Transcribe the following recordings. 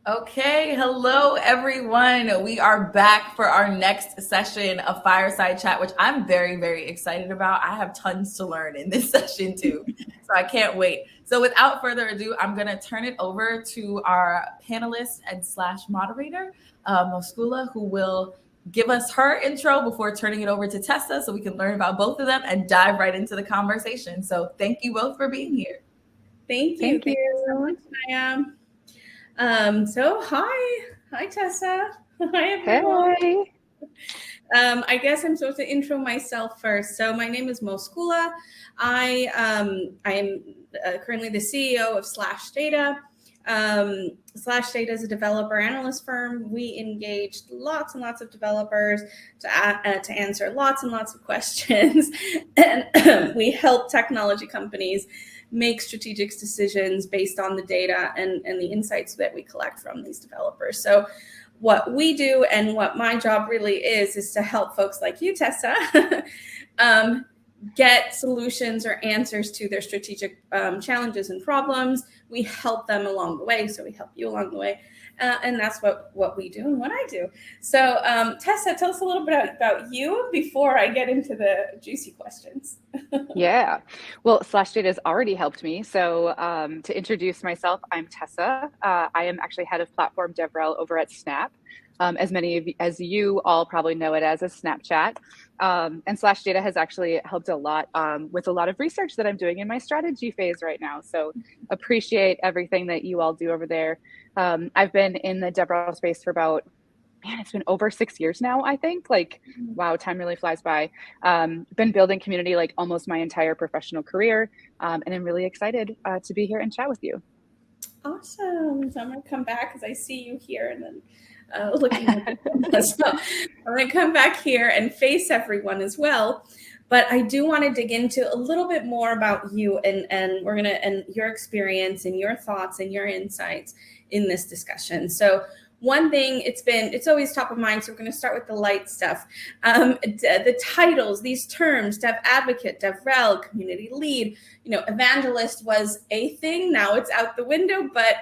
Okay, hello everyone. We are back for our next session of Fireside Chat, which I'm very, very excited about. I have tons to learn in this session too, so I can't wait. So, without further ado, I'm going to turn it over to our panelist and slash moderator, Moschoula, who will give us her intro before turning it over to Tessa so we can learn about both of them and dive right into the conversation. So, thank you both for being here. Thank you. Thank Thank you so you. much, Maya. Hi Tessa. Hi everyone. Hey. I guess I'm supposed to intro myself first. So my name is Moschoula. I am currently the CEO of SlashData. SlashData is a developer analyst firm. We engaged lots and lots of developers to answer lots and lots of questions, and we help technology companies make strategic decisions based on the data and the insights that we collect from these developers. So what we do and what my job really is to help folks like you, Tessa, get solutions or answers to their strategic challenges and problems. We help them along the way. So we help you along the way. And that's what we do and what I do. So Tessa, tell us a little bit about you before I get into the juicy questions. Yeah. Well, SlashData has already helped me. So to introduce myself, I'm Tessa. I am actually head of platform DevRel over at Snap. As you all probably know it as a Snapchat. And SlashData has actually helped a lot with a lot of research that I'm doing in my strategy phase right now. So appreciate everything that you all do over there. I've been in the DevRel space for it's been over 6 years now, I think. Like, wow, time really flies by. Been building community like almost my entire professional career. And I'm really excited to be here and chat with you. Awesome. So I'm going to come back because I see you here and then looking at the so I'm going to come back here and face everyone as well. But I do want to dig into a little bit more about you and we're going to, and your experience and your thoughts and your insights in this discussion. So one thing it's always top of mind. So we're going to start with the light stuff. The titles, these terms, dev advocate, DevRel, community lead, evangelist was a thing. Now it's out the window, but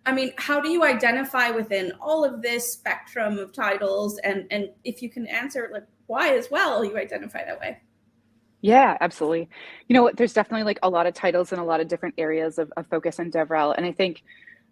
I mean, how do you identify within all of this spectrum of titles? And if you can answer like why as well, you identify that way. Yeah, absolutely. There's definitely like a lot of titles and a lot of different areas of focus in DevRel. And I think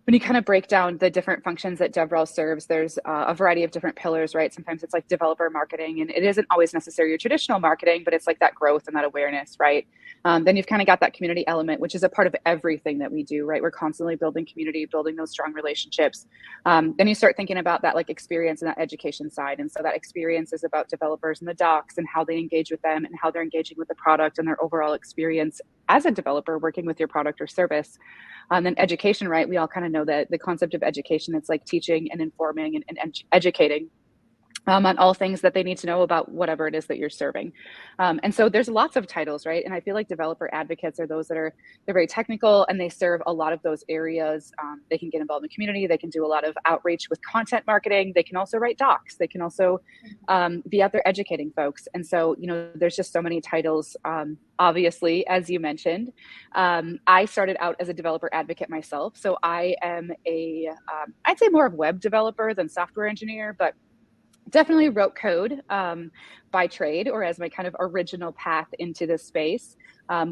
when you kind of break down the different functions that DevRel serves, there's a variety of different pillars, right? Sometimes it's like developer marketing, and it isn't always necessarily your traditional marketing, but it's like that growth and that awareness, right? Then you've kind of got that community element, which is a part of everything that we do, right? We're constantly building community, building those strong relationships. Then you start thinking about that like experience and that education side. And so that experience is about developers and the docs and how they engage with them and how they're engaging with the product and their overall experience as a developer working with your product or service. Then education, right? We all kind of know that the concept of education, it's like teaching and informing and educating on all things that they need to know about whatever it is that you're serving. And so there's lots of titles, right? And I feel like developer advocates are those they're very technical and they serve a lot of those areas. They can get involved in the community. They can do a lot of outreach with content marketing. They can also write docs. They can also be out there educating folks. And so, there's just so many titles. Obviously, as you mentioned, I started out as a developer advocate myself. So I am I'd say more of web developer than software engineer, but definitely wrote code by trade or as my kind of original path into this space.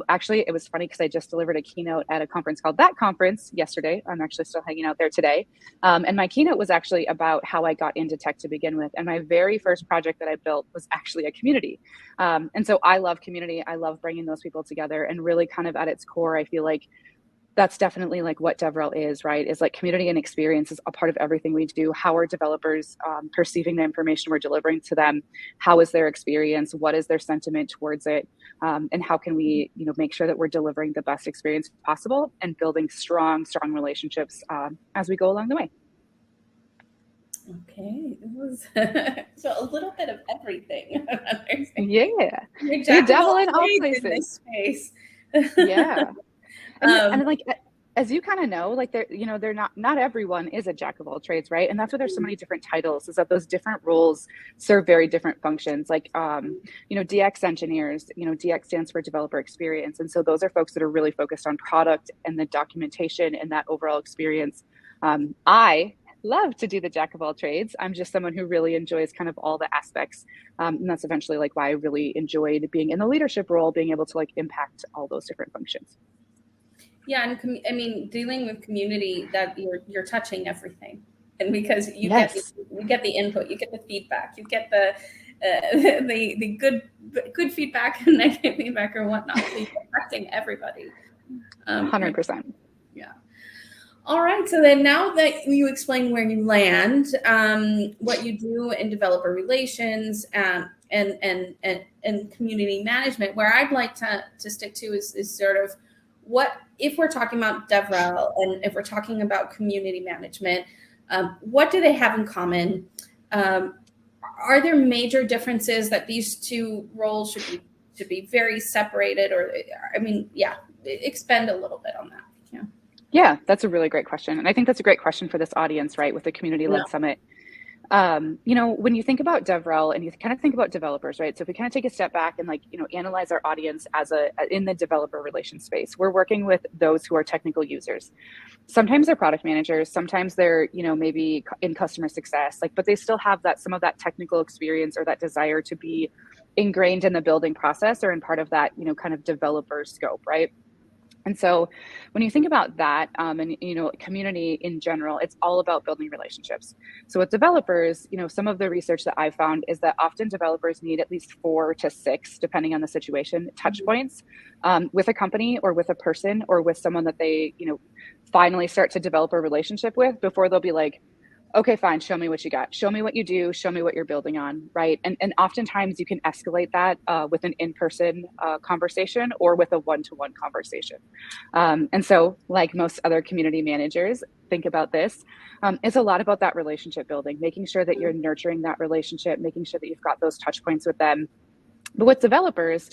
Actually, it was funny because I just delivered a keynote at a conference called That Conference yesterday. I'm actually still hanging out there today. And my keynote was actually about how I got into tech to begin with. And my very first project that I built was actually a community. And so I love community. I love bringing those people together, and really kind of at its core, I feel like that's definitely like what DevRel is, right? Is like community and experience is a part of everything we do. How are developers perceiving the information we're delivering to them? How is their experience? What is their sentiment towards it? And how can we, make sure that we're delivering the best experience possible and building strong relationships as we go along the way. Okay, it was so a little bit of everything. Yeah, You're you dabble in all places. In this space. Yeah. And like, as you kind of know, like they're not everyone is a jack of all trades, right? And that's why there's so many different titles, is that those different roles serve very different functions. Like, DX engineers, DX stands for developer experience. And so those are folks that are really focused on product and the documentation and that overall experience. I love to do the jack of all trades. I'm just someone who really enjoys kind of all the aspects. And that's eventually like why I really enjoyed being in the leadership role, being able to like impact all those different functions. Yeah, and I mean, dealing with community, that you're touching everything, and because you get the input, you get the feedback, you get the good feedback and negative feedback or whatnot. So you're affecting everybody. 100%. Yeah. All right. So then, now that you explain where you land, what you do in developer relations and community management, where I'd like to stick to is sort of what, if we're talking about DevRel and if we're talking about community management, what do they have in common? Are there major differences that these two roles should be very separated? Or, I mean, expand a little bit on that. Yeah, that's a really great question. And I think that's a great question for this audience, right, with the community-led summit. When you think about DevRel and you kind of think about developers, right? So if we kind of take a step back and analyze our audience in the developer relations space, we're working with those who are technical users. Sometimes they're product managers, sometimes they're, maybe in customer success, but they still have some of that technical experience or that desire to be ingrained in the building process or in part of that, kind of developer scope, right? And so when you think about that and, community in general, it's all about building relationships. So with developers, some of the research that I've found is that often developers need at least 4 to 6, depending on the situation, touch points with a company or with a person or with someone that they, finally start to develop a relationship with before they'll be like, okay, fine, show me what you got. Show me what you do. Show me what you're building on, right? And oftentimes you can escalate that with an in-person conversation or with a one-to-one conversation. And so like most other community managers, think about this. It's a lot about that relationship building, making sure that you're nurturing that relationship, making sure that you've got those touch points with them. But with developers,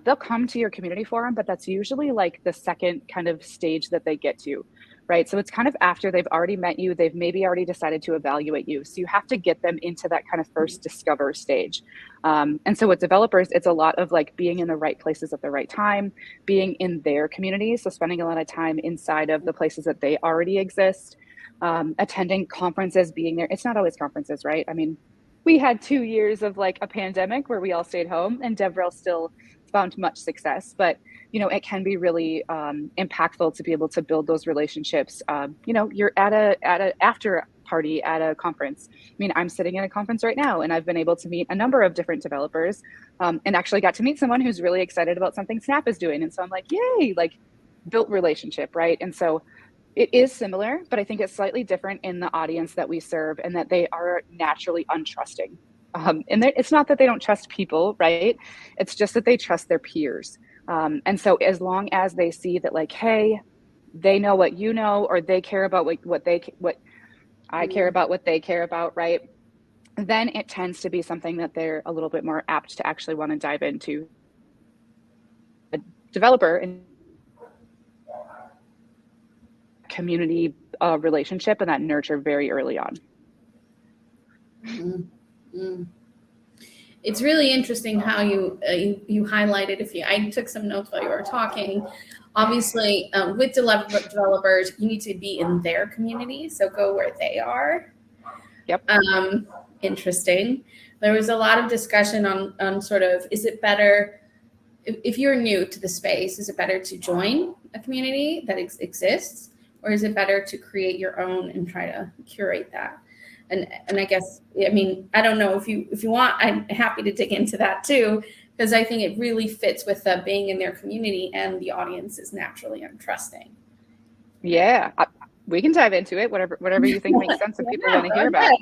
they'll come to your community forum, but that's usually like the second kind of stage that they get to, right? So it's kind of after they've already met you, they've maybe already decided to evaluate you. So you have to get them into that kind of first discover stage. And so with developers, it's a lot of like being in the right places at the right time, being in their communities. So spending a lot of time inside of the places that they already exist, attending conferences, being there. It's not always conferences, right? I mean, we had 2 years of like a pandemic where we all stayed home and DevRel still found much success, but it can be really impactful to be able to build those relationships. You're at a after party at a conference. I mean, I'm sitting in a conference right now and I've been able to meet a number of different developers and actually got to meet someone who's really excited about something Snap is doing. And so I'm like, yay, like built relationship, right? And so it is similar, but I think it's slightly different in the audience that we serve and that they are naturally untrusting. And it's not that they don't trust people, right? It's just that they trust their peers. And so as long as they see that like, hey, they know what you know, or they care about what I care about, what they care about, right? Then it tends to be something that they're a little bit more apt to actually want to dive into. A developer and community relationship and that nurture very early on. Mm-hmm. It's really interesting how you highlighted. I took some notes while you were talking. Obviously, with developers, you need to be in their community, so go where they are. Yep. Interesting. There was a lot of discussion on sort of, is it better if you're new to the space? Is it better to join a community that exists, or is it better to create your own and try to curate that? And I guess, I mean, I don't know if you want, I'm happy to dig into that too, because I think it really fits with being in their community and the audience is naturally untrusting. Yeah, we can dive into it, whatever you think makes sense and people want to hear about.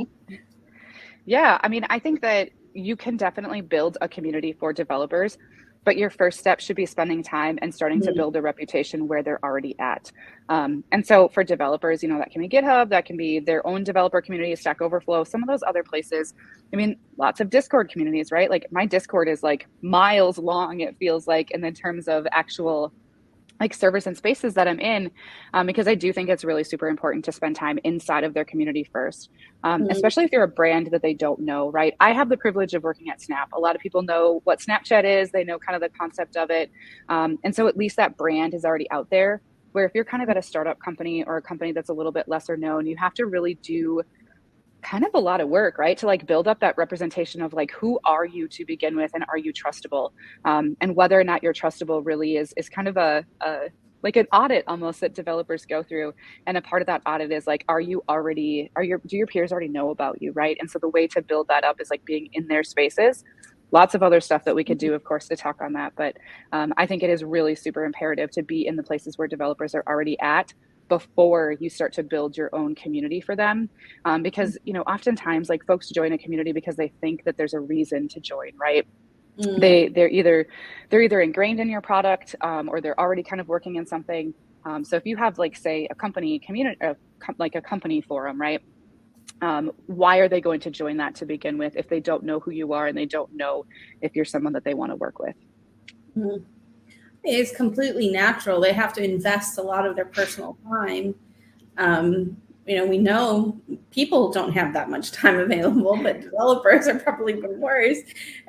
Yeah, I mean, I think that you can definitely build a community for developers, but your first step should be spending time and starting to build a reputation where they're already at. And so for developers, that can be GitHub, that can be their own developer community, Stack Overflow, some of those other places. I mean, lots of Discord communities, right? Like my Discord is like miles long, it feels like, and in terms of actual like servers and spaces that I'm in, because I do think it's really super important to spend time inside of their community first, especially if you're a brand that they don't know, right? I have the privilege of working at Snap. A lot of people know what Snapchat is. They know kind of the concept of it. And so at least that brand is already out there. where if you're kind of at a startup company or a company that's a little bit lesser known, you have to really do kind of a lot of work, right? To like build up that representation of like, who are you to begin with, and are you trustable? And whether or not you're trustable really is kind of a like an audit almost that developers go through. And a part of that audit is like, do your peers already know about you, right? And so the way to build that up is like being in their spaces. Lots of other stuff that we could do, of course, to talk on that. But I think it is really super imperative to be in the places where developers are already at before you start to build your own community for them. Because, oftentimes like folks join a community because they think that there's a reason to join, right? They're either ingrained in your product, or they're already kind of working in something. So if you have like, say, a company community, like a company forum, right? Why are they going to join that to begin with if they don't know who you are and they don't know if you're someone that they want to work with? It's completely natural. They have to invest a lot of their personal time. We know people don't have that much time available, but developers are probably even worse.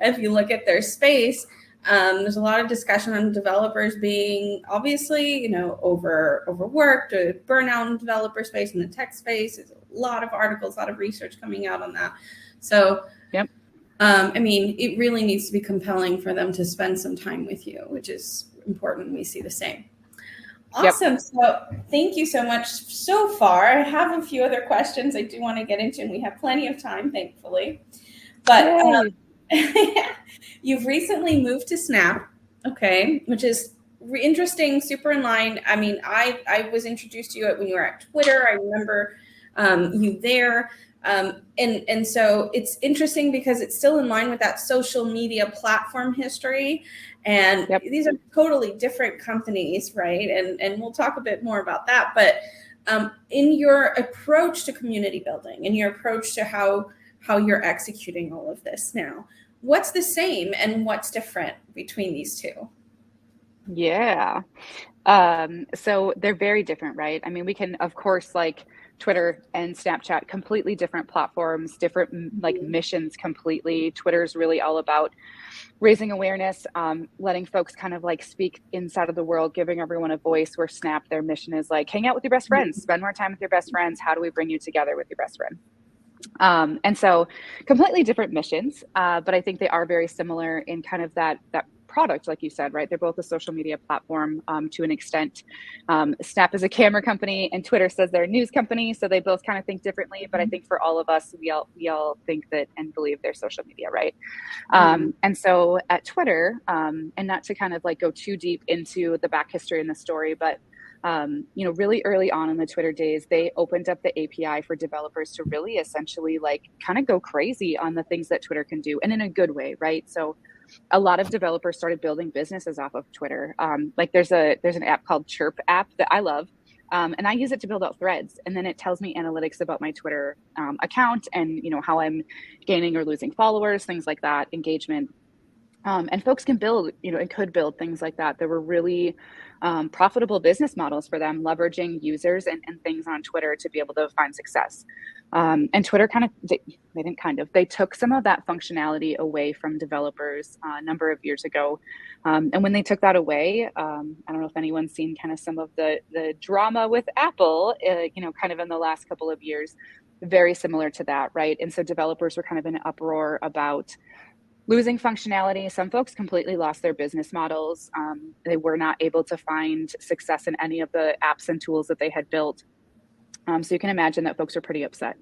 If you look at their space, there's a lot of discussion on developers being obviously, overworked or burnout in developer space, in the tech space. There's a lot of articles, a lot of research coming out on that. So, yep. It really needs to be compelling for them to spend some time with you, which is important. We see the same. Awesome. Yep. So thank you so much so far. I have a few other questions I do want to get into, and we have plenty of time, thankfully. But you've recently moved to Snap, okay, which is interesting, super in line. I mean, I was introduced to you when you were at Twitter. I remember you there. And so it's interesting because it's still in line with that social media platform history. And these are totally different companies, right? And we'll talk a bit more about that. But in your approach to community building, in your approach to how you're executing all of this now, what's the same and what's different between these two? Yeah. So they're very different, right? I mean, we can, of course, like Twitter and Snapchat, completely different platforms, different like missions completely. Twitter's really all about raising awareness, letting folks kind of like speak inside of the world, giving everyone a voice, where Snap, their mission is like, hang out with your best friends, spend more time with your best friends. How do we bring you together with your best friend? And so completely different missions, but I think they are very similar in kind of that product, like you said, right? They're both a social media platform to an extent. Snap is a camera company and Twitter says they're a news company. So they both kind of think differently, but I think for all of us, we all think that and believe they're social media, right? And so at Twitter, and not to kind of like go too deep into the back history in the story, but really early on in the Twitter days, they opened up the API for developers to really essentially like kind of go crazy on the things that Twitter can do, and in a good way, right? So a lot of developers started building businesses off of Twitter. Like there's an app called Chirp app that I love. And I use it to build out threads, and then it tells me analytics about my Twitter account and how I'm gaining or losing followers, things like that, engagement. And folks can build, and could build things like that. There were really profitable business models for them, leveraging users and things on Twitter to be able to find success. And Twitter they took some of that functionality away from developers a number of years ago. And when they took that away, I don't know if anyone's seen kind of some of the drama with Apple, kind of in the last couple of years, very similar to that, right? And so developers were kind of in an uproar about losing functionality. Some folks completely lost their business models. They were not able to find success in any of the apps and tools that they had built. So you can imagine that folks are pretty upset.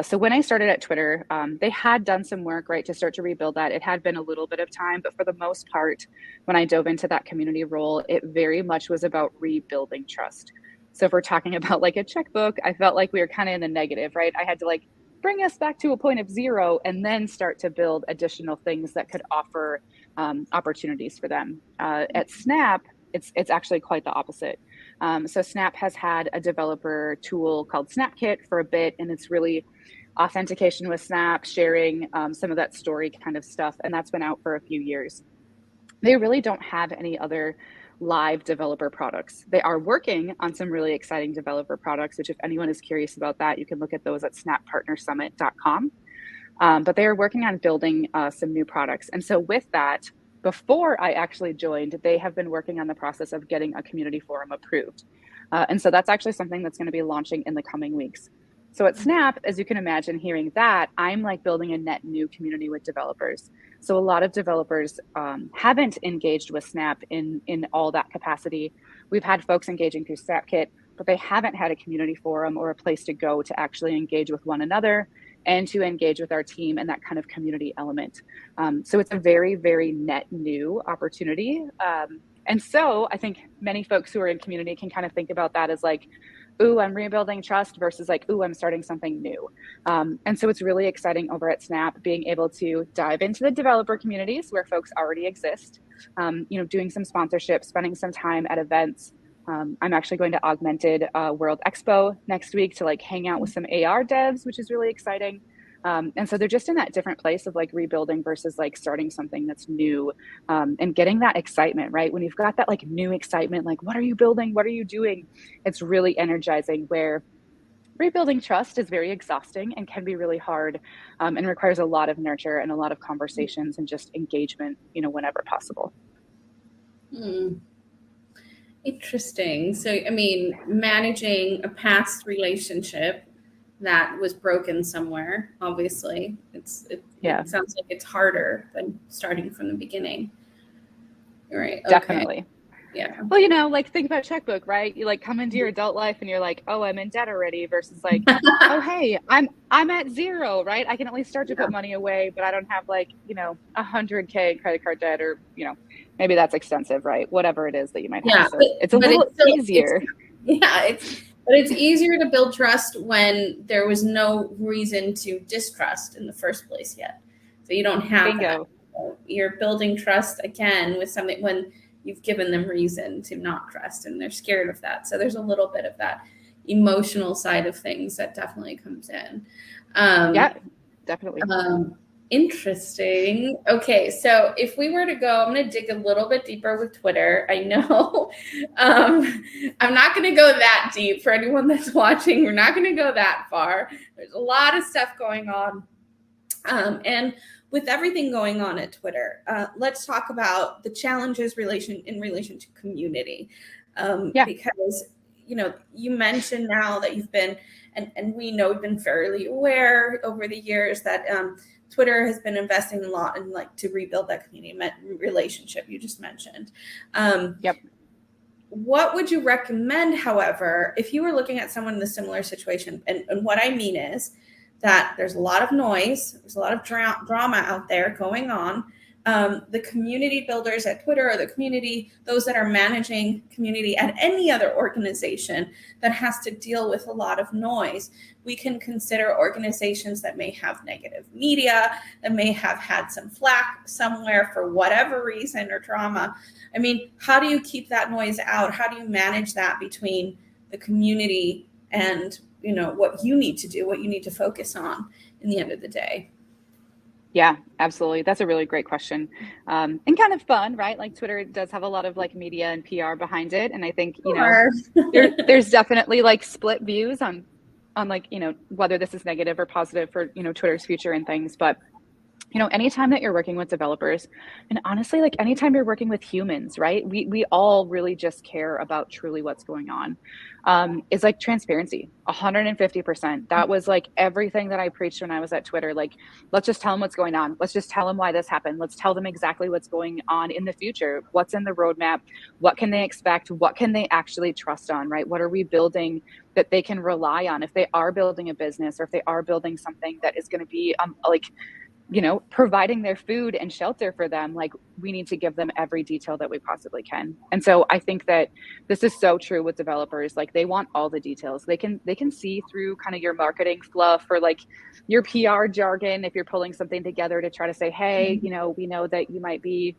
So when I started at Twitter, they had done some work, right, to start to rebuild that. It had been a little bit of time, but for the most part, when I dove into that community role, it very much was about rebuilding trust. So if we're talking about like a checkbook, I felt like we were kind of in the negative, right? I had to like bring us back to a point of zero and then start to build additional things that could offer opportunities for them. At Snap, it's actually quite the opposite. So Snap has had a developer tool called SnapKit for a bit, and it's really authentication with Snap, sharing some of that story kind of stuff, and that's been out for a few years. They really don't have any other live developer products. They are working on some really exciting developer products, which if anyone is curious about that, you can look at those at snappartnersummit.com. But they are working on building some new products. And so with that, before I actually joined, they have been working on the process of getting a community forum approved. And so that's actually something that's going to be launching in the coming weeks. So at Snap, as you can imagine, hearing that, I'm like building a net new community with developers. So a lot of developers haven't engaged with Snap in all that capacity. We've had folks engaging through SnapKit, but they haven't had a community forum or a place to go to actually engage with one another and to engage with our team and that kind of community element. So it's a very, very net new opportunity. And so I think many folks who are in community can kind of think about that as like, ooh, I'm rebuilding trust versus like, ooh, I'm starting something new. And so it's really exciting over at Snap being able to dive into the developer communities where folks already exist, doing some sponsorship, spending some time at events. I'm actually going to Augmented World Expo next week to like hang out with some AR devs, which is really exciting. And so they're just in that different place of like rebuilding versus like starting something that's new, and getting that excitement, right? When you've got that like new excitement, like what are you building? What are you doing? It's really energizing, where rebuilding trust is very exhausting and can be really hard, and requires a lot of nurture and a lot of conversations and just engagement, whenever possible. Interesting. So, I mean, managing a past relationship that was broken somewhere, obviously, it sounds like it's harder than starting from the beginning. Right. Okay. Definitely. Yeah. Well, like think about checkbook, right? You like come into your adult life and you're like, oh, I'm in debt already, versus like, oh, hey, I'm at zero, right? I can at least start to put money away, but I don't have like, 100K in credit card debt, or, maybe that's extensive, right? Whatever it is that you might have. So it's a little easier. But it's easier to build trust when there was no reason to distrust in the first place yet. So you don't have that. You're building trust again with something when you've given them reason to not trust and they're scared of that. So there's a little bit of that emotional side of things that definitely comes in. Yeah, definitely. Interesting. Okay, so if we were to go, I'm going to dig a little bit deeper with Twitter. I know I'm not going to go that deep for anyone that's watching. We're not going to go that far. There's a lot of stuff going on. And with everything going on at Twitter, let's talk about the challenges in relation to community. Because, you mentioned now that you've been, and we know we've been fairly aware over the years that Twitter has been investing a lot in like to rebuild that community relationship you just mentioned. What would you recommend, however, if you were looking at someone in a similar situation? And what I mean is that there's a lot of noise, there's a lot of drama out there going on. The community builders at Twitter, or the community, those that are managing community at any other organization that has to deal with a lot of noise. We can consider organizations that may have negative media, that may have had some flack somewhere for whatever reason or drama. I mean, how do you keep that noise out? How do you manage that between the community and, what you need to do, what you need to focus on in the end of the day? Yeah, absolutely. That's a really great question. And kind of fun, right? Like Twitter does have a lot of like media and PR behind it. And I think, there's definitely like split views on like, whether this is negative or positive for, Twitter's future and things. But, anytime that you're working with developers, and honestly, like anytime you're working with humans, right? We all really just care about truly what's going on. Is like transparency, 150%. That was like everything that I preached when I was at Twitter. Like, let's just tell them what's going on. Let's just tell them why this happened. Let's tell them exactly what's going on in the future. What's in the roadmap? What can they expect? What can they actually trust on, right? What are we building that they can rely on if they are building a business, or if they are building something that is going to be providing their food and shelter for them. Like, we need to give them every detail that we possibly can. And so I think that this is so true with developers. Like, they want all the details. They can see through kind of your marketing fluff or like your PR jargon. If you're pulling something together to try to say, hey, we know that you might be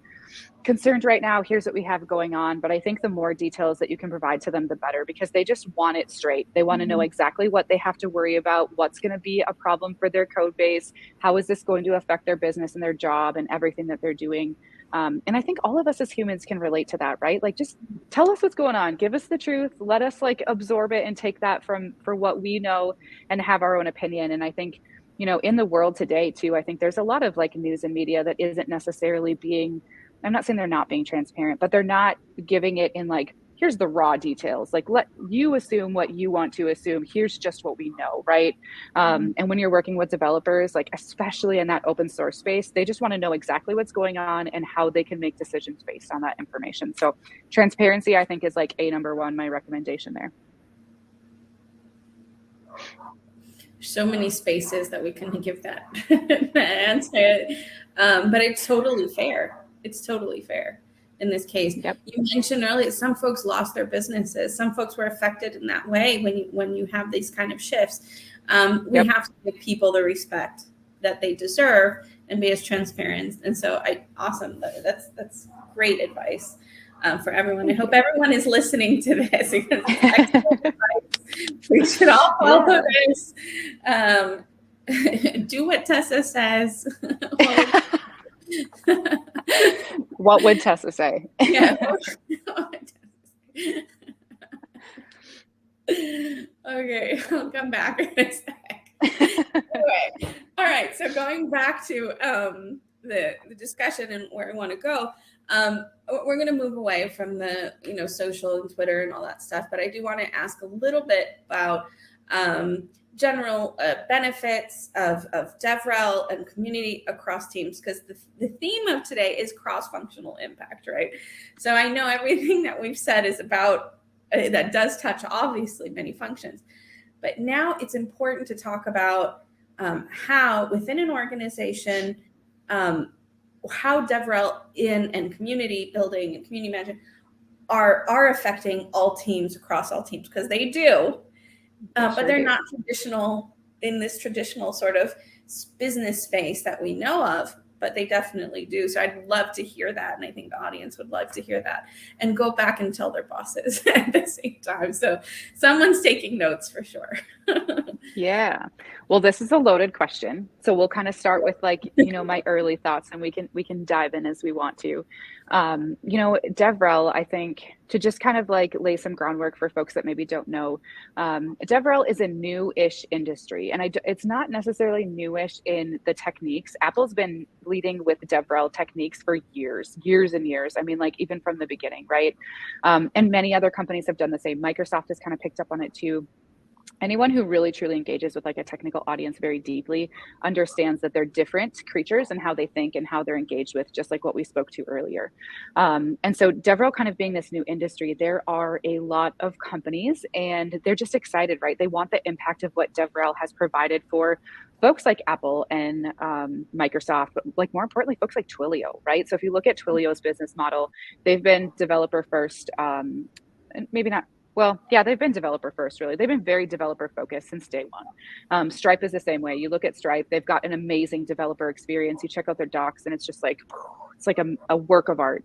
concerned right now, here's what we have going on. But I think the more details that you can provide to them, the better, because they just want it straight. They want to know exactly what they have to worry about, what's going to be a problem for their code base, how is this going to affect their business and their job and everything that they're doing. And I think all of us as humans can relate to that, right? Like, just tell us what's going on, give us the truth, let us like absorb it and take that for what we know and have our own opinion. And I think, in the world today too, I think there's a lot of like news and media that isn't necessarily being, I'm not saying they're not being transparent, but they're not giving it in like here's the raw details. Like, let you assume what you want to assume. Here's just what we know, right? And when you're working with developers, like especially in that open source space, they just want to know exactly what's going on and how they can make decisions based on that information. So transparency, I think, is like number one, my recommendation there. So many spaces that we can give that answer, but it's totally fair. It's totally fair in this case. Yep. You mentioned earlier, some folks lost their businesses. Some folks were affected in that way when you have these kind of shifts. We have to give people the respect that they deserve and be as transparent. And so awesome. That's great advice for everyone. I hope everyone is listening to this because it's excellent advice. We should all follow this. Do what Tessa says. What would Tessa say? Yeah. Okay, I'll come back in a sec. Anyway, all right. So going back to the discussion and where we want to go, we're going to move away from the social and Twitter and all that stuff. But I do want to ask a little bit about general benefits of DevRel and community across teams, because the theme of today is cross-functional impact, right? So I know everything that we've said is about that does touch obviously many functions, but now it's important to talk about how within an organization, how DevRel and community building and community management are affecting all teams across all teams, because they do. But they're not traditional in this traditional sort of business space that we know of, but they definitely do. So I'd love to hear that. And I think the audience would love to hear that and go back and tell their bosses at the same time. So someone's taking notes for sure. Yeah. Well, this is a loaded question. So we'll kind of start with my early thoughts, and we can dive in as we want to. DevRel, I think, to just kind of lay some groundwork for folks that maybe don't know, DevRel is a new-ish industry, and it's not necessarily newish in the techniques. Apple's been leading with DevRel techniques for years and years. I mean, even from the beginning, right? And many other companies have done the same. Microsoft has kind of picked up on it too. Anyone who really truly engages with a technical audience very deeply understands that they're different creatures and how they think and how they're engaged with, just like what we spoke to earlier. And so DevRel kind of being this new industry, there are a lot of companies and they're just excited, right? They want the impact of what DevRel has provided for folks like Apple and Microsoft, but more importantly, folks like Twilio, right? So if you look at Twilio's business model, they've been developer first, and maybe not. Well, yeah, they've been developer first, really. They've been very developer focused since day one. Stripe is the same way. You look at Stripe, they've got an amazing developer experience. You check out their docs and it's just it's like a work of art.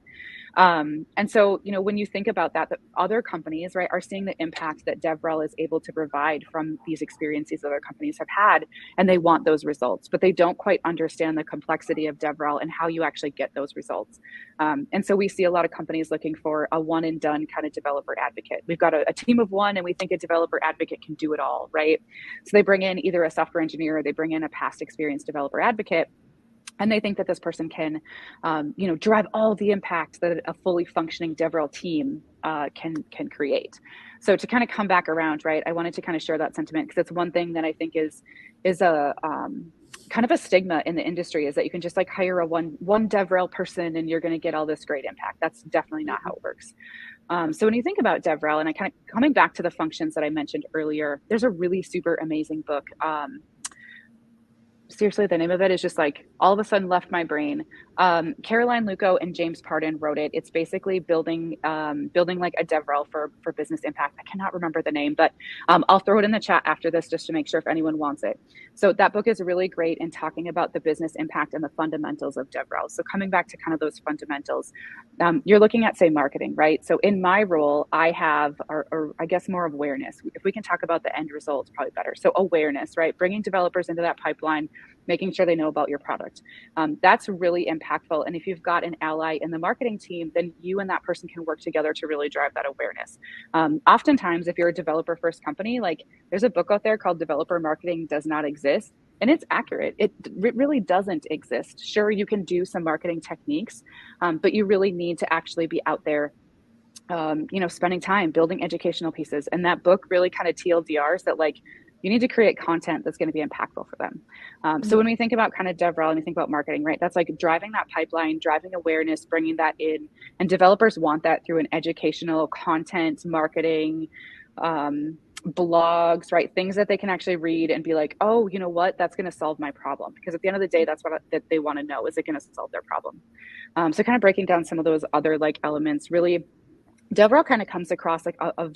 And so, when you think about that other companies, right, are seeing the impact that DevRel is able to provide from these experiences other companies have had, and they want those results, but they don't quite understand the complexity of DevRel and how you actually get those results. And so we see a lot of companies looking for a one and done kind of developer advocate. We've got a team of one and we think a developer advocate can do it all, right? So they bring in either a software engineer or they bring in a past experienced developer advocate. And they think that this person can, drive all the impact that a fully functioning DevRel team can create. So to kind of come back around, right, I wanted to kind of share that sentiment because it's one thing that I think is a kind of a stigma in the industry, is that you can just hire a one DevRel person and you're going to get all this great impact. That's definitely not how it works. So when you think about DevRel, and I kind of coming back to the functions that I mentioned earlier, there's a really super amazing book. Seriously, the name of it is just all of a sudden left my brain. Caroline Luco and James Pardon wrote it. It's basically building a DevRel for business impact. I cannot remember the name, but I'll throw it in the chat after this just to make sure if anyone wants it. So that book is really great in talking about the business impact and the fundamentals of DevRel. So coming back to kind of those fundamentals, you're looking at, say, marketing, right? So in my role, I have, or I guess more awareness. If we can talk about the end result, it's probably better. So awareness, right? Bringing developers into that pipeline, making sure they know about your product. That's really impactful. And if you've got an ally in the marketing team, then you and that person can work together to really drive that awareness. Oftentimes, if you're a developer first company, there's a book out there called Developer Marketing Does Not Exist. And it's accurate. It really doesn't exist. Sure, you can do some marketing techniques, but you really need to actually be out there spending time building educational pieces. And that book really kind of TLDRs that like, you need to create content that's going to be impactful for them. So when we think about kind of DevRel and we think about marketing, right, that's like driving that pipeline, driving awareness, bringing that in, and developers want that through an educational content, marketing, blogs, right, things that they can actually read and be like, oh, you know what, that's going to solve my problem. Because at the end of the day, that's what that they want to know, is it going to solve their problem? So kind of breaking down some of those other like elements, really, DevRel kind of comes across like a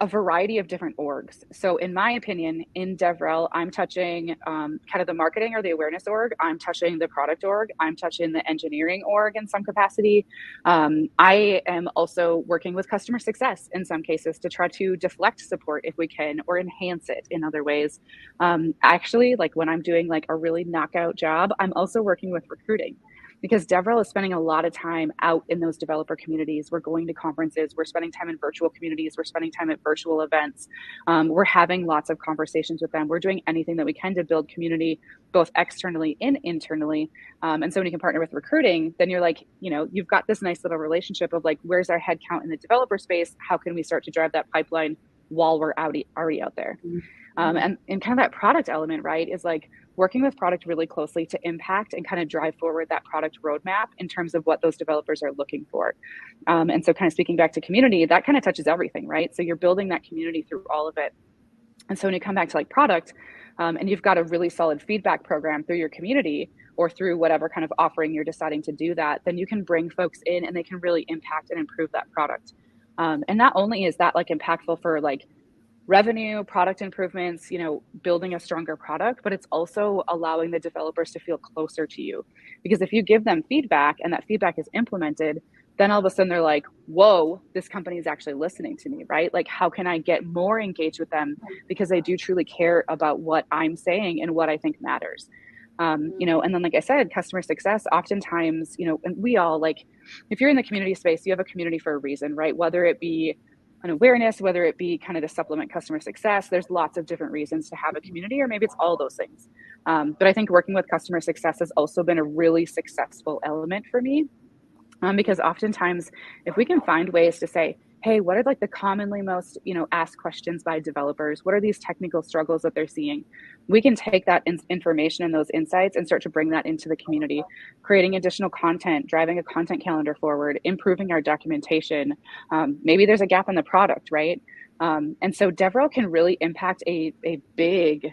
variety of different orgs. So in my opinion, in DevRel, I'm touching kind of the marketing or the awareness org. I'm touching the product org. I'm touching the engineering org in some capacity. I am also working with customer success in some cases to try to deflect support if we can, or enhance it in other ways. Actually, like when I'm doing like a really knockout job, I'm also working with recruiting, because DevRel is spending a lot of time out in those developer communities. We're going to conferences, we're spending time in virtual communities, we're spending time at virtual events. We're having lots of conversations with them. We're doing anything that we can to build community, both externally and internally. And so when you can partner with recruiting, then you're like, you've got this nice little relationship of like, where's our headcount in the developer space? How can we start to drive that pipeline while we're already out there? And kind of that product element, right, is like working with product really closely to impact and kind of drive forward that product roadmap in terms of what those developers are looking for. And so kind of speaking back to community, that kind of touches everything, right? So you're building that community through all of it. And so when you come back to like product, and you've got a really solid feedback program through your community or through whatever kind of offering you're deciding to do that, then you can bring folks in and they can really impact and improve that product. And not only is that like impactful for like revenue, product improvements, building a stronger product, but it's also allowing the developers to feel closer to you. Because if you give them feedback and that feedback is implemented, then all of a sudden they're like, whoa, this company is actually listening to me, right? Like, how can I get more engaged with them? Because they do truly care about what I'm saying and what I think matters. And then, like I said, customer success, oftentimes, and we all like, if you're in the community space, you have a community for a reason, right? Whether it be an awareness, whether it be kind of to supplement customer success, there's lots of different reasons to have a community, or maybe it's all those things. But I think working with customer success has also been a really successful element for me, because oftentimes if we can find ways to say, hey, what are like the commonly most, asked questions by developers? What are these technical struggles that they're seeing? We can take that information and those insights and start to bring that into the community, creating additional content, driving a content calendar forward, improving our documentation. Maybe there's a gap in the product, right? And so DevRel can really impact a big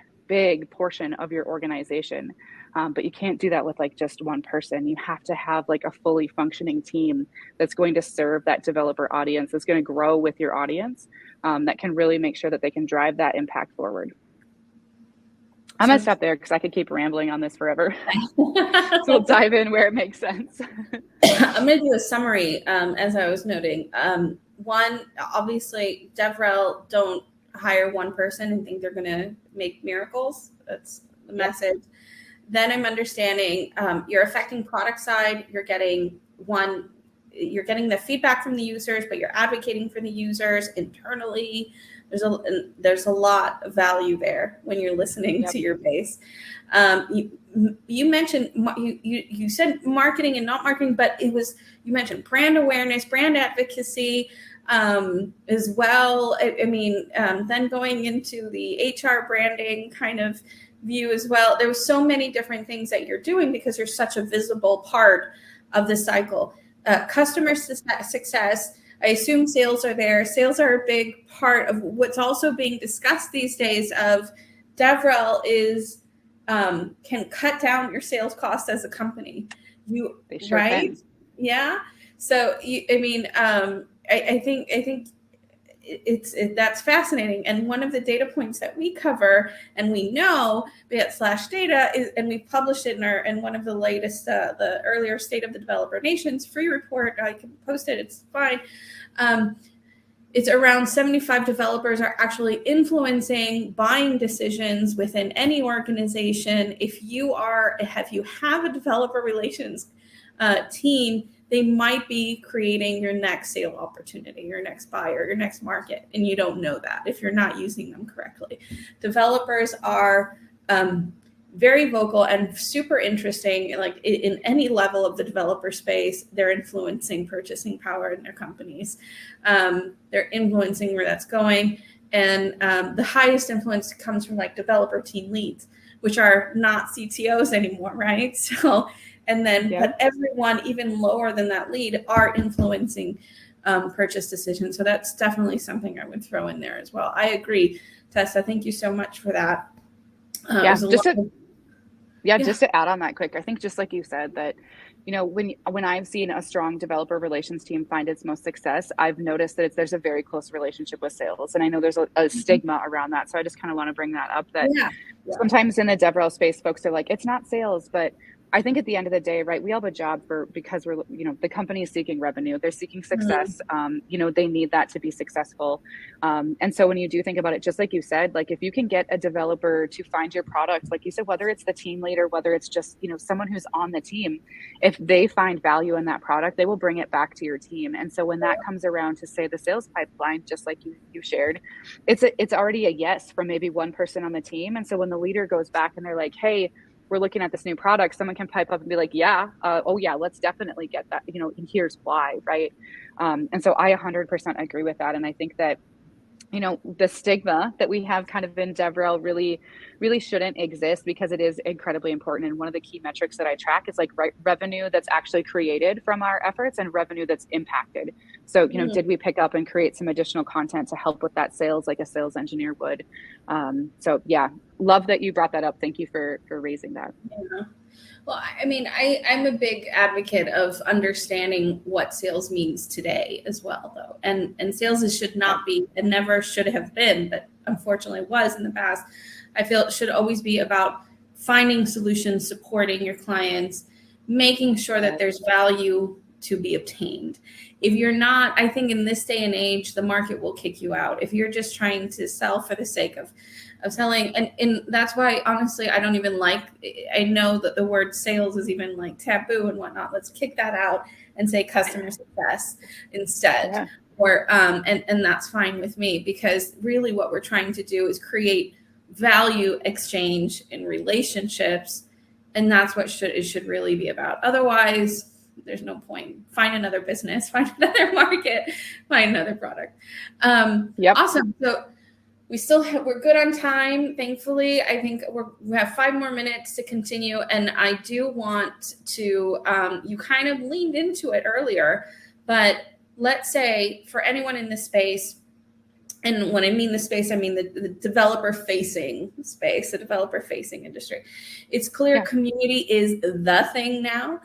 portion of your organization. But you can't do that with like just one person. You have to have like a fully functioning team that's going to serve that developer audience, that's going to grow with your audience, that can really make sure that they can drive that impact forward. I'm going to stop there because I could keep rambling on this forever. So we'll dive in where it makes sense. I'm going to do a summary, as I was noting. One, obviously, DevRel don't hire one person and think they're going to make miracles. That's the message. Then I'm understanding you're affecting product side. You're getting the feedback from the users, but you're advocating for the users internally. There's a lot of value there when you're listening to your base. You mentioned you said marketing and not marketing, but you mentioned brand awareness, brand advocacy as well. Then going into the HR branding kind of view as well. There was so many different things that you're doing because you're such a visible part of the cycle. Customer success, I assume sales are there. Sales are a big part of what's also being discussed these days of DevRel is can cut down your sales costs as a company. They sure can. Yeah. So I think that's fascinating. And one of the data points that we cover and we know at SlashData is, and we published it in one of the latest, the earlier State of the Developer Nations free report. I can post it. It's fine. It's around 75 developers are actually influencing buying decisions within any organization. If you have a developer relations team, they might be creating your next sale opportunity, your next buyer, your next market, and you don't know that if you're not using them correctly. Developers are very vocal and super interesting. Like in any level of the developer space, they're influencing purchasing power in their companies. They're influencing where that's going. And the highest influence comes from like developer team leads, which are not CTOs anymore, right? So, and then, but everyone even lower than that lead are influencing purchase decisions. So that's definitely something I would throw in there as well. I agree, Tessa. Thank you so much for that. Just to add on that quick, I think just like you said that, when I've seen a strong developer relations team find its most success, I've noticed that there's a very close relationship with sales. And I know there's a stigma around that. So I just kind of want to bring that up that sometimes in the DevRel space, folks are like, it's not sales, but I think at the end of the day, right, we all have a job because we're, the company is seeking revenue. They're seeking success. They need that to be successful. And so when you do think about it, just like you said, like if you can get a developer to find your product, like you said, whether it's the team leader, whether it's just, someone who's on the team, if they find value in that product, they will bring it back to your team. And so when that comes around to say the sales pipeline, just like you shared, it's already a yes from maybe one person on the team. And so when the leader goes back and they're like, hey, we're looking at this new product, someone can pipe up and be like, let's definitely get that, and here's why, right? And so I 100% agree with that. And I think that, the stigma that we have kind of in DevRel really, really shouldn't exist because it is incredibly important. And one of the key metrics that I track is like revenue that's actually created from our efforts and revenue that's impacted. So, did we pick up and create some additional content to help with that sales like a sales engineer would? Love that you brought that up. Thank you for raising that. Yeah. Well, I mean, I'm a big advocate of understanding what sales means today as well, though. And sales should not be, and never should have been, but unfortunately was in the past. I feel it should always be about finding solutions, supporting your clients, making sure that there's value to be obtained. If you're not, I think in this day and age, the market will kick you out. If you're just trying to sell for the sake of selling. And that's why, honestly, I don't even I know that the word sales is even like taboo and whatnot. Let's kick that out and say customer success instead. Yeah. Or, and that's fine with me, because really what we're trying to do is create value exchange in relationships. And that's what it should really be about. Otherwise, there's no point. Find another business, find another market, find another product. Awesome. So we're good on time, thankfully. I think we have 5 more minutes to continue. And I do want to, you kind of leaned into it earlier, but let's say for anyone in this space, and when I mean the space, I mean the developer-facing space, the developer-facing industry. It's clear community is the thing now.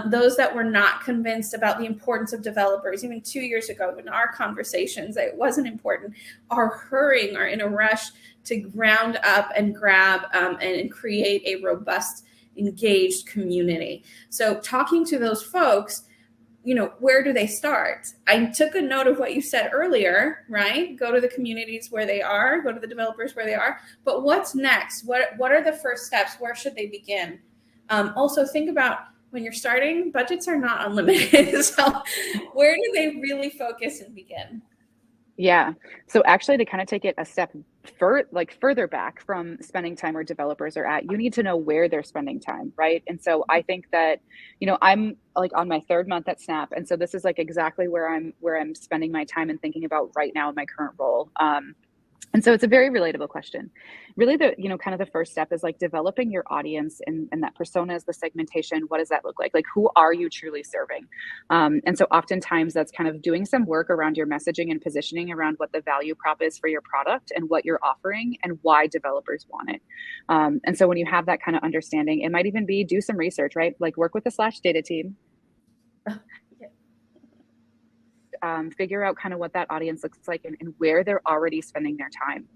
Those that were not convinced about the importance of developers, even 2 years ago in our conversations, that it wasn't important, are in a rush to ground up and grab and create a robust, engaged community. So talking to those folks, where do they start? I took a note of what you said earlier, right? Go to the communities where they are, go to the developers where they are. But what's next? What are the first steps? Where should they begin? Also, think about when you're starting, budgets are not unlimited. So where do they really focus and begin? Yeah. So actually, to kind of take it a step further back from spending time where developers are at, you need to know where they're spending time, right? And so I think that, I'm like on my 3rd month at Snap, and so this is like exactly where I'm spending my time and thinking about right now in my current role. And so it's a very relatable question. Really, kind of the first step is like developing your audience and that personas, the segmentation. What does that look like? Like, who are you truly serving? And so oftentimes that's kind of doing some work around your messaging and positioning around what the value prop is for your product and what you're offering and why developers want it. And so when you have that kind of understanding, it might even be do some research, right? Like work with the SlashData team. Figure out kind of what that audience looks like and where they're already spending their time.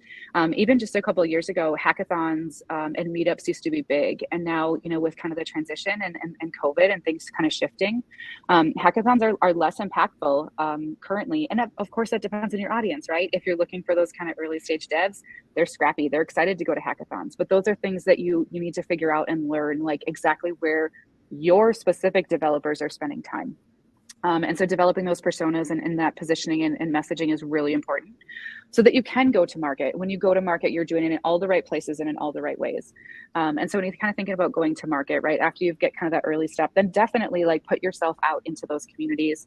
Even just a couple of years ago, hackathons and meetups used to be big. And now, with kind of the transition and COVID and things kind of shifting, hackathons are less impactful currently. And of course, that depends on your audience, right? If you're looking for those kind of early stage devs, they're scrappy. They're excited to go to hackathons. But those are things that you need to figure out and learn, like exactly where your specific developers are spending time. And so developing those personas and that positioning and messaging is really important so that you can go to market. When you go to market, you're doing it in all the right places and in all the right ways. And so when you're kind of thinking about going to market, right, after you get kind of that early step, then definitely like put yourself out into those communities,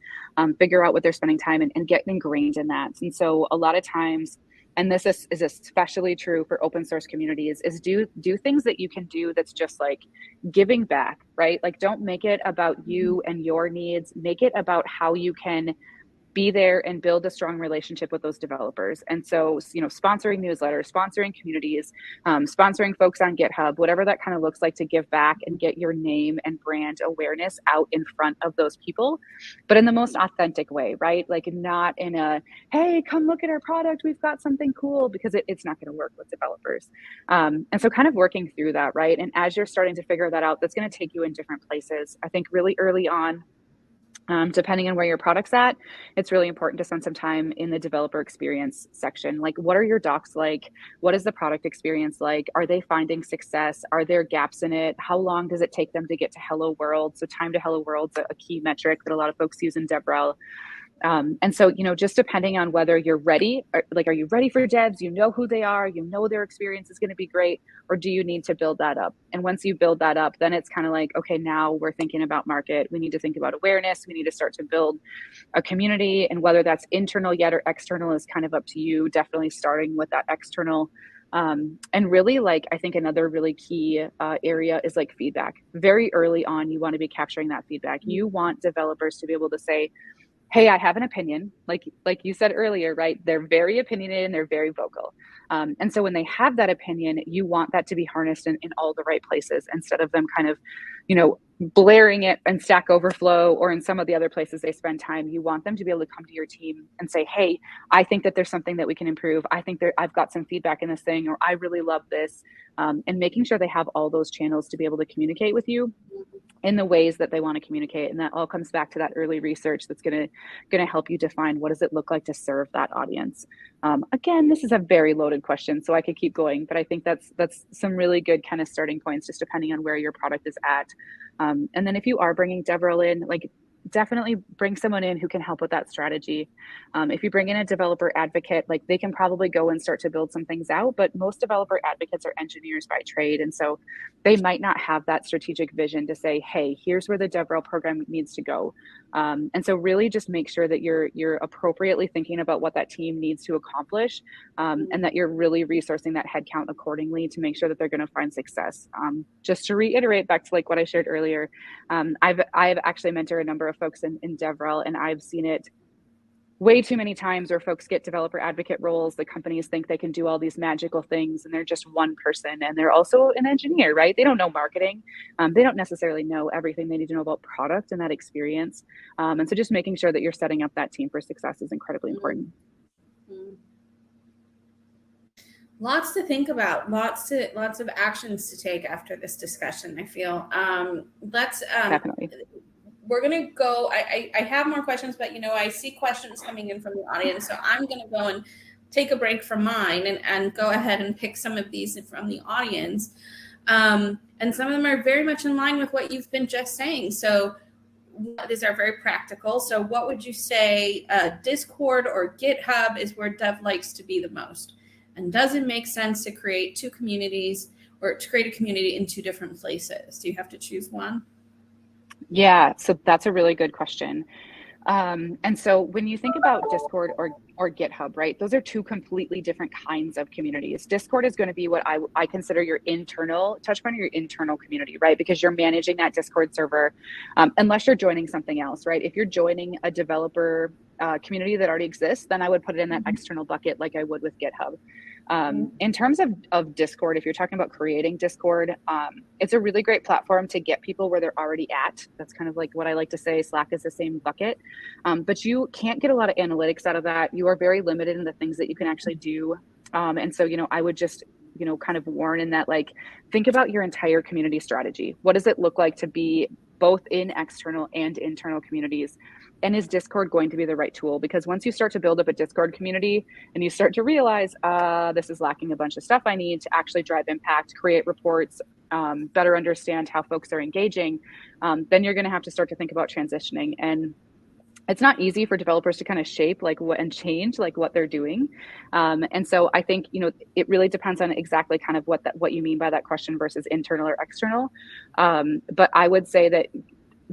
figure out what they're spending time and get ingrained in that. And so a lot of times, and this is especially true for open source communities, is do things that you can do that's just like giving back, right? Like don't make it about you and your needs, make it about how you can be there and build a strong relationship with those developers. And so, you know, sponsoring newsletters, sponsoring communities, sponsoring folks on GitHub, whatever that kind of looks like to give back and get your name and brand awareness out in front of those people, but in the most authentic way, right? Like not in a, hey, come look at our product, we've got something cool, because it's not going to work with developers. And so kind of working through that, right? And as you're starting to figure that out, that's going to take you in different places. I think really early on, depending on where your product's at, it's really important to spend some time in the developer experience section. Like, what are your docs like? What is the product experience like? Are they finding success? Are there gaps in it? How long does it take them to get to hello world? So time to hello world's a key metric that a lot of folks use in DevRel. And so, you know, just depending on whether you're ready, are you ready for devs? You know who they are, you know their experience is going to be great, or do you need to build that up? And once you build that up, then it's kind of like, okay, now we're thinking about market. We need to think about awareness. We need to start to build a community, and whether that's internal yet or external is kind of up to you. Definitely starting with that external. And really, like, I think another really key area is like feedback. Very early on, you want to be capturing that feedback. You want developers to be able to say, hey, I have an opinion. Like you said earlier, right? They're very opinionated and they're very vocal. And so when they have that opinion, you want that to be harnessed in all the right places, instead of them kind of, you know, blaring it in Stack Overflow or in some of the other places they spend time. You want them to be able to come to your team and say, hey, I think that there's something that we can improve. I think I've got some feedback in this thing, or I really love this. And making sure they have all those channels to be able to communicate with you in the ways that they want to communicate. And that all comes back to that early research that's going to help you define what does it look like to serve that audience. Again, this is a very loaded question, so I could keep going, but I think that's some really good kind of starting points, just depending on where your product is at. And then if you are bringing DevRel in, like, definitely bring someone in who can help with that strategy. If you bring in a developer advocate, like, they can probably go and start to build some things out, but most developer advocates are engineers by trade. And so they might not have that strategic vision to say, hey, here's where the DevRel program needs to go. And so really just make sure that you're appropriately thinking about what that team needs to accomplish, and that you're really resourcing that headcount accordingly to make sure that they're going to find success. Just to reiterate back to like what I shared earlier, I've actually mentored a number of folks in DevRel, and I've seen it way too many times where folks get developer advocate roles. The companies think they can do all these magical things, and they're just one person, and they're also an engineer, right? They don't know marketing. They don't necessarily know everything they need to know about product and that experience. And so just making sure that you're setting up that team for success is incredibly important. Lots to think about, lots of actions to take after this discussion, I feel. Definitely. We're going to go, I have more questions, but, you know, I see questions coming in from the audience. So I'm going to go and take a break from mine and go ahead and pick some of these from the audience. And some of them are very much in line with what you've been just saying. So these are very practical. So what would you say Discord or GitHub is where Dev likes to be the most? And does it make sense to create two communities, or to create a community in two different places? Do you have to choose one? Yeah, so that's a really good question. And so when you think about Discord or GitHub, right, those are two completely different kinds of communities. Discord is going to be what I consider your internal touchpoint, or your internal community, right? Because you're managing that Discord server, unless you're joining something else, right? If you're joining a developer community that already exists, then I would put it in that external bucket like I would with GitHub. In terms of Discord, if you're talking about creating Discord, it's a really great platform to get people where they're already at. That's kind of like what I like to say, Slack is the same bucket. But you can't get a lot of analytics out of that. You are very limited in the things that you can actually do. And so, you know, I would just, you know, kind of warn in that, like, think about your entire community strategy. What does it look like to be both in external and internal communities? And is Discord going to be the right tool? Because once you start to build up a Discord community and you start to realize this is lacking a bunch of stuff I need to actually drive impact, create reports, better understand how folks are engaging, then you're going to have to start to think about transitioning. And it's not easy for developers to kind of shape like what and change like what they're doing. And so I think, it really depends on exactly kind of what you mean by that question versus internal or external. But I would say that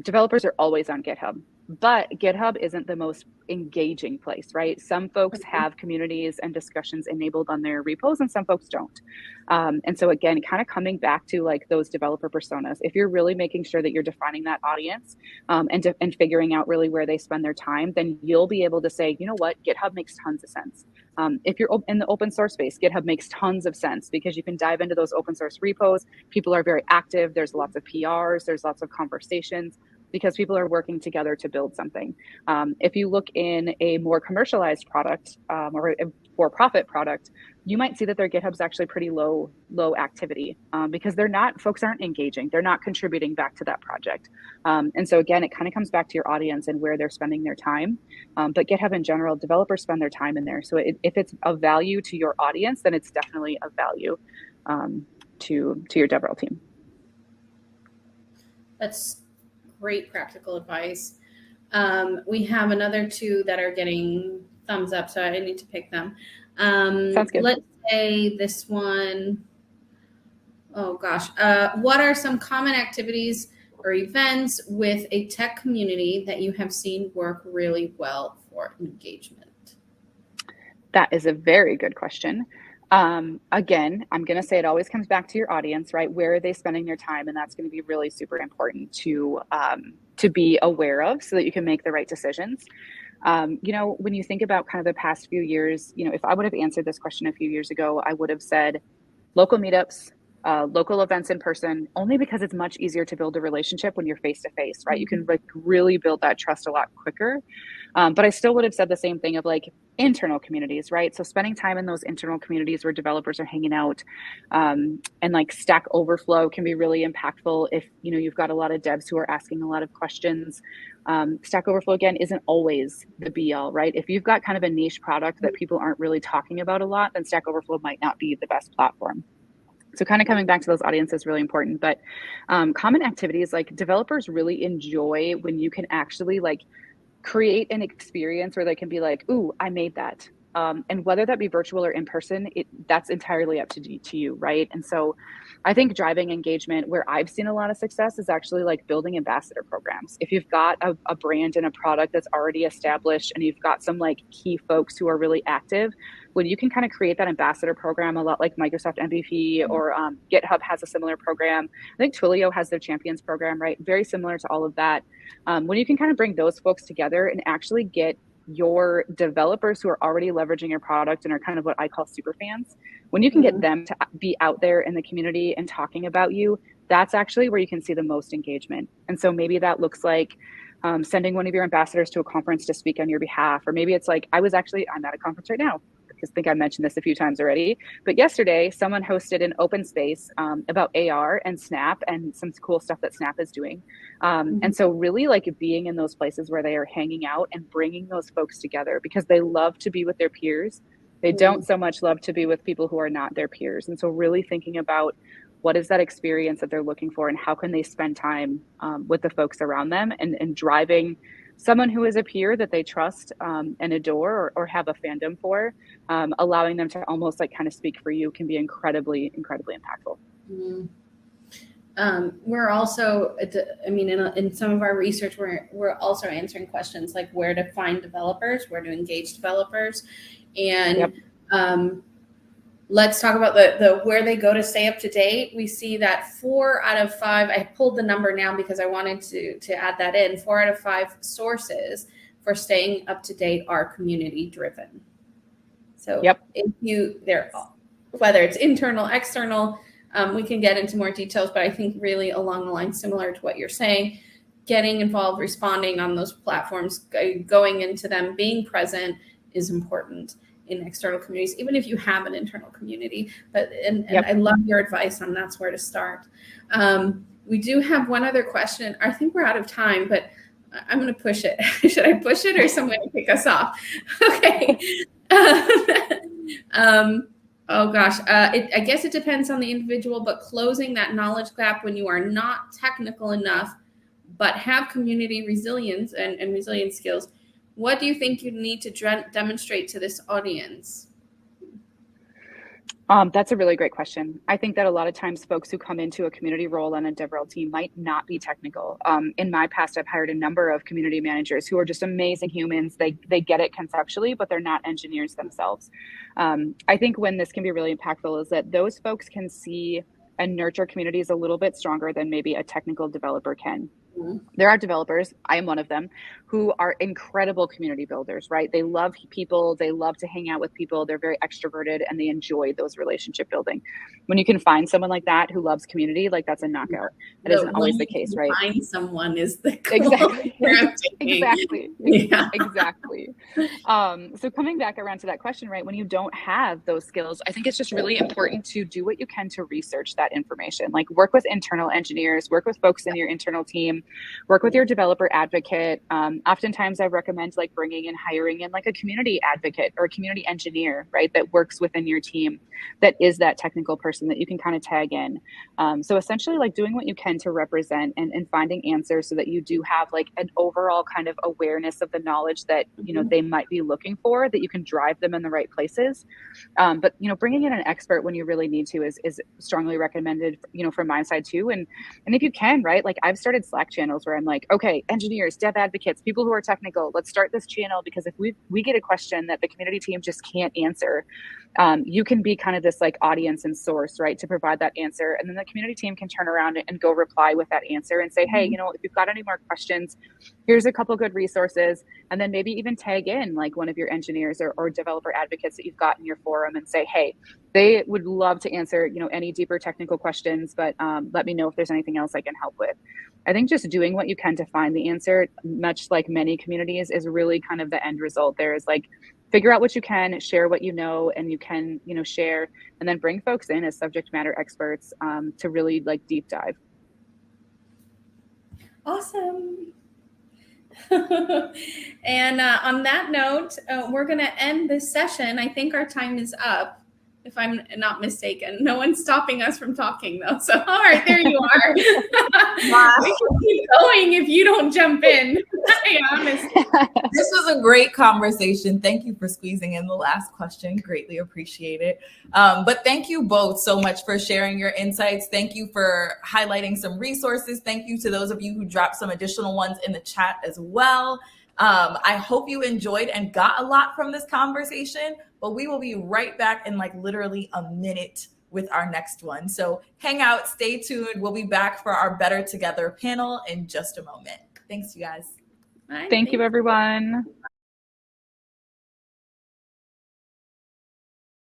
developers are always on GitHub, but GitHub isn't the most engaging place, right? Some folks have communities and discussions enabled on their repos and some folks don't. And so again, kind of coming back to like those developer personas, if you're really making sure that you're defining that audience and figuring out really where they spend their time, then you'll be able to say, you know what, GitHub makes tons of sense. If you're in the open source space, GitHub makes tons of sense because you can dive into those open source repos. People are very active. There's lots of PRs. There's lots of conversations because people are working together to build something. If you look in a more commercialized product or a for-profit product, you might see that their GitHub's actually pretty low activity because folks aren't engaging. They're not contributing back to that project. And so again, it kind of comes back to your audience and where they're spending their time. But GitHub in general, developers spend their time in there. So if it's of value to your audience, then it's definitely of value to your DevRel team. That's great practical advice. We have another two that are getting thumbs up, so I need to pick them. Sounds good. Let's say this one. Oh gosh. What are some common activities or events with a tech community that you have seen work really well for engagement? That is a very good question. Again, I'm going to say it always comes back to your audience, right? Where are they spending their time? And that's going to be really super important to be aware of so that you can make the right decisions. When you think about kind of the past few years, if I would have answered this question a few years ago, I would have said local meetups, local events in person, only because it's much easier to build a relationship when you're face to face, right? You can like really build that trust a lot quicker. But I still would have said the same thing of like internal communities, right? So spending time in those internal communities where developers are hanging out, and like Stack Overflow can be really impactful if you've got a lot of devs who are asking a lot of questions. Stack Overflow again isn't always the be all, right? If you've got kind of a niche product that people aren't really talking about a lot, then Stack Overflow might not be the best platform. So kind of coming back to those audiences is really important. But common activities, like developers really enjoy when you can actually like create an experience where they can be like, ooh, I made that. And whether that be virtual or in person, that's entirely up to you, right? And so I think driving engagement where I've seen a lot of success is actually like building ambassador programs. If you've got a brand and a product that's already established and you've got some like key folks who are really active, when you can kind of create that ambassador program, a lot like Microsoft MVP or GitHub has a similar program. I think Twilio has their champions program, right? Very similar to all of that. When you can kind of bring those folks together and actually get your developers who are already leveraging your product and are kind of what I call super fans, when you can get them to be out there in the community and talking about you, that's actually where you can see the most engagement. And so maybe that looks like sending one of your ambassadors to a conference to speak on your behalf, or maybe it's like, I'm at a conference right now. I think I mentioned this a few times already, but yesterday someone hosted an open space about AR and Snap and some cool stuff that Snap is doing. And so really like being in those places where they are hanging out and bringing those folks together because they love to be with their peers. They don't so much love to be with people who are not their peers. And so really thinking about what is that experience that they're looking for and how can they spend time with the folks around them and driving someone who is a peer that they trust and adore or have a fandom for, allowing them to almost like kind of speak for you can be incredibly, incredibly impactful. We're also, in some of our research, we're also answering questions like where to find developers, where to engage developers. And let's talk about the where they go to stay up to date. We see that 4 out of 5, I pulled the number now because I wanted to add that in, 4 out of 5 sources for staying up to date are community driven. So whether it's internal, external, we can get into more details, but I think really along the line, similar to what you're saying, getting involved, responding on those platforms, going into them, being present is important in external communities, even if you have an internal community. But I love your advice on that's where to start. We do have one other question. I think we're out of time, but I'm going to push it. Should I push it or someone to kick us off? Okay. Oh gosh, I guess it depends on the individual, but closing that knowledge gap when you are not technical enough, but have community resilience and resilience skills, what do you think you need to demonstrate to this audience? That's a really great question. I think that a lot of times folks who come into a community role on a DevRel team might not be technical. In my past, I've hired a number of community managers who are just amazing humans. They get it conceptually, but they're not engineers themselves. I think when this can be really impactful is that those folks can see and nurture communities a little bit stronger than maybe a technical developer can. There are developers, I am one of them, who are incredible community builders, right? They love people, they love to hang out with people, they're very extroverted, and they enjoy those relationship building. When you can find someone like that who loves community, like that's a knockout. That isn't always the case, right? Find someone is the exactly. exactly. Yeah. Exactly. So coming back around to that question, right? When you don't have those skills, I think it's just really important to do what you can to research that information. Like work with internal engineers, work with folks in your internal team, work with your developer advocate. Oftentimes I recommend like bringing and hiring in like a community advocate or a community engineer, right? That works within your team, that is that technical person that you can kind of tag in. So essentially like doing what you can to represent and finding answers so that you do have like an overall kind of awareness of the knowledge that, you know, they might be looking for, that you can drive them in the right places. But, you know, bringing in an expert when you really need to is strongly recommended, you know, from my side too. And if you can, right, like I've started Slack channels where I'm like, okay, engineers, dev advocates, people who are technical, let's start this channel, because if we get a question that the community team just can't answer, you can be kind of this like audience and source, right, to provide that answer. And then the community team can turn around and go reply with that answer and say, hey, you know, if you've got any more questions, here's a couple good resources. And then maybe even tag in like one of your engineers or developer advocates that you've got in your forum and say, hey, they would love to answer, you know, any deeper technical questions, but let me know if there's anything else I can help with. I think just doing what you can to find the answer, much like many communities, is really kind of the end result. There is like, figure out what you can, share what you know, and you can, you know, share, and then bring folks in as subject matter experts to really like deep dive. Awesome. And on that note, we're going to end this session. I think our time is up, if I'm not mistaken. No one's stopping us from talking, though. So, all right, there you are. Wow. We can keep going if you don't jump in. Honestly. This was a great conversation. Thank you for squeezing in the last question. Greatly appreciate it. But thank you both so much for sharing your insights. Thank you for highlighting some resources. Thank you to those of you who dropped some additional ones in the chat as well. I hope you enjoyed and got a lot from this conversation, but we will be right back in like literally a minute with our next one. So hang out, stay tuned. We'll be back for our Better Together panel in just a moment. Thanks, you guys. Thank you, everyone.